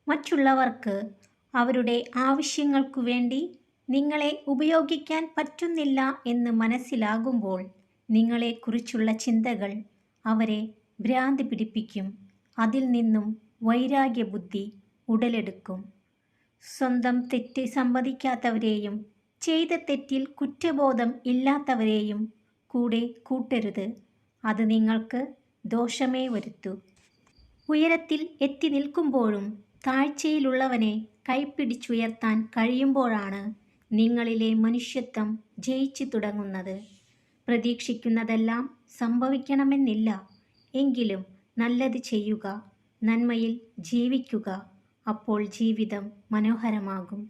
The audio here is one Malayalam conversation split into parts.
മറ്റുള്ളവർക്ക് അവരുടെ ആവശ്യങ്ങൾക്കു വേണ്ടി നിങ്ങളെ ഉപയോഗിക്കാൻ പറ്റുന്നില്ല എന്ന് മനസ്സിലാകുമ്പോൾ നിങ്ങളെക്കുറിച്ചുള്ള ചിന്തകൾ അവരെ ഭ്രാന്ത് പിടിപ്പിക്കും. അതിൽ നിന്നും വൈരാഗ്യബുദ്ധി ഉടലെടുക്കും. സ്വന്തം തെറ്റ് സമ്മതിക്കാത്തവരെയും ചെയ്ത തെറ്റിൽ കുറ്റബോധം ഇല്ലാത്തവരെയും കൂടെ കൂട്ടരുത്. അത് നിങ്ങൾക്ക് ദോഷമേ വരുത്തൂ. ഉയരത്തിൽ എത്തി നിൽക്കുമ്പോഴും താഴ്ചയിലുള്ളവനെ കൈപ്പിടിച്ചുയർത്താൻ കഴിയുമ്പോഴാണ് നിങ്ങളിലെ മനുഷ്യത്വം ജയിച്ചു തുടങ്ങുന്നത്. പ്രതീക്ഷിക്കുന്നതെല്ലാം സംഭവിക്കണമെന്നില്ല. എങ്കിലും നല്ലത് ചെയ്യുക, നന്മയിൽ ജീവിക്കുക. അപ്പോൾ ജീവിതം മനോഹരമാകും.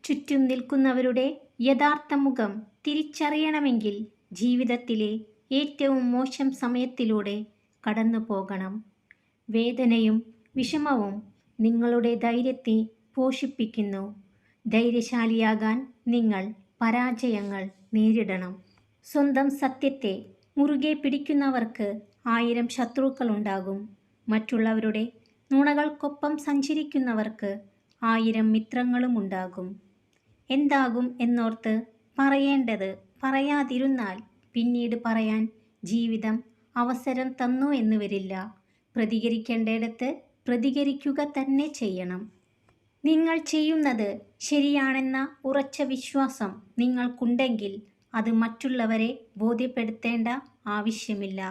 ചുറ്റും നിൽക്കുന്നവരുടെ യഥാർത്ഥ മുഖം തിരിച്ചറിയണമെങ്കിൽ ജീവിതത്തിലെ ഏറ്റവും മോശം സമയത്തിലൂടെ കടന്നു പോകണം. വേദനയും വിഷമവും നിങ്ങളുടെ ധൈര്യത്തെ പോഷിപ്പിക്കുന്നു. ധൈര്യശാലിയാകാൻ നിങ്ങൾ പരാജയങ്ങൾ നേരിടണം. സ്വന്തം സത്യത്തെ മുറുകെ പിടിക്കുന്നവർക്ക് 1000 ശത്രുക്കളുണ്ടാകും. മറ്റുള്ളവരുടെ നുണകൾക്കൊപ്പം സഞ്ചരിക്കുന്നവർക്ക് 1000 മിത്രങ്ങളുമുണ്ടാകും. എന്താകും എന്നോർത്ത് പറയേണ്ടത് പറയാതിരുന്നാൽ പിന്നീട് പറയാൻ ജീവിതം അവസരം തന്നു എന്ന് വരില്ല. പ്രതികരിക്കേണ്ടിടത്ത് പ്രതികരിക്കുക തന്നെ ചെയ്യണം. നിങ്ങൾ ചെയ്യുന്നത് ശരിയാണെന്ന ഉറച്ച വിശ്വാസം നിങ്ങൾക്കുണ്ടെങ്കിൽ അത് മറ്റുള്ളവരെ ബോധ്യപ്പെടുത്തേണ്ട ആവശ്യമില്ല.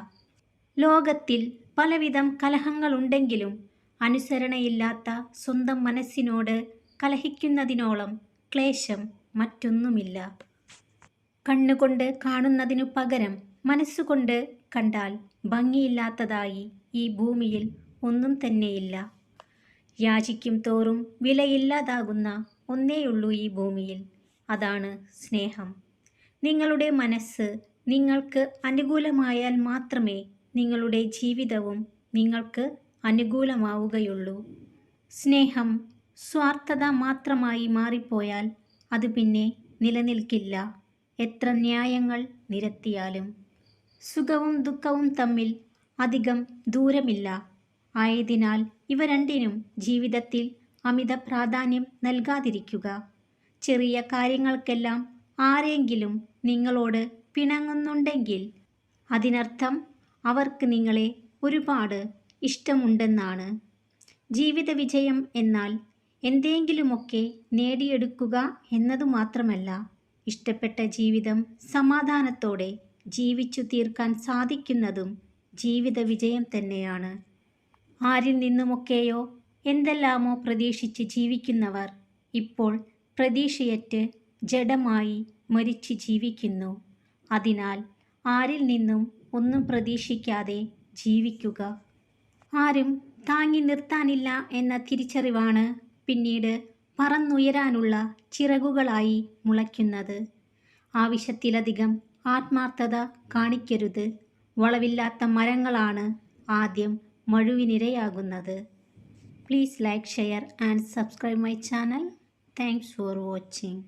ലോകത്തിൽ പലവിധം കലഹങ്ങളുണ്ടെങ്കിലും അനുസരണയില്ലാത്ത സ്വന്തം മനസ്സിനോട് കലഹിക്കുന്നതിനോളം ക്ലേശം മറ്റൊന്നുമില്ല. കണ്ണുകൊണ്ട് കാണുന്നതിനു പകരം മനസ്സുകൊണ്ട് കണ്ടാൽ ഭംഗിയില്ലാത്തതായി ഈ ഭൂമിയിൽ ഒന്നും തന്നെയില്ല. യാചിക്കും തോറും വിലയില്ലാതാകുന്ന ഒന്നേയുള്ളൂ ഈ ഭൂമിയിൽ. അതാണ് സ്നേഹം. നിങ്ങളുടെ മനസ്സ് നിങ്ങൾക്ക് അനുകൂലമായാൽ മാത്രമേ നിങ്ങളുടെ ജീവിതവും നിങ്ങൾക്ക് അനുകൂലമാവുകയുള്ളൂ. സ്നേഹം സ്വാർത്ഥത മാത്രമായി മാറിപ്പോയാൽ അത് പിന്നെ നിലനിൽക്കില്ല. എത്ര ന്യായങ്ങൾ നിരത്തിയാലും. സുഖവും ദുഃഖവും തമ്മിൽ അധികം ദൂരമില്ല. ആയതിനാൽ ഇവ രണ്ടിനും ജീവിതത്തിൽ അമിത പ്രാധാന്യം നൽകാതിരിക്കുക. ചെറിയ കാര്യങ്ങൾക്കെല്ലാം ആരെങ്കിലും നിങ്ങളോട് പിണങ്ങുന്നുണ്ടെങ്കിൽ അതിനർത്ഥം അവർക്ക് നിങ്ങളെ ഒരുപാട് ഇഷ്ടമുണ്ടെന്നാണ്. ജീവിത വിജയം എന്നാൽ എന്തെങ്കിലുമൊക്കെ നേടിയെടുക്കുക എന്നതു മാത്രമല്ല. ഇഷ്ടപ്പെട്ട ജീവിതം സമാധാനത്തോടെ ജീവിച്ചു തീർക്കാൻ സാധിക്കുന്നതും ജീവിത വിജയം തന്നെയാണ്. ആരിൽ നിന്നുമൊക്കെയോ എന്തെല്ലാമോ പ്രതീക്ഷിച്ച് ജീവിക്കുന്നവർ ഇപ്പോൾ പ്രതീക്ഷയറ്റ് ജഡമായി മരിച്ച് ജീവിക്കുന്നു. അതിനാൽ ആരിൽ നിന്നും ഒന്നും പ്രതീക്ഷിക്കാതെ ജീവിക്കുക. ആരും താങ്ങി നിർത്താനില്ല എന്ന തിരിച്ചറിവാണ് പിന്നീട് പറന്നുയരാനുള്ള ചിറകുകളായി മുളയ്ക്കുന്നത്. ആവശ്യത്തിലധികം ആത്മാർത്ഥത കാണിക്കരുത്. വളവില്ലാത്ത മരങ്ങളാണ് ആദ്യം മഴുവിനിരയാകുന്നത്. Please like, share and subscribe my channel. Thanks for watching.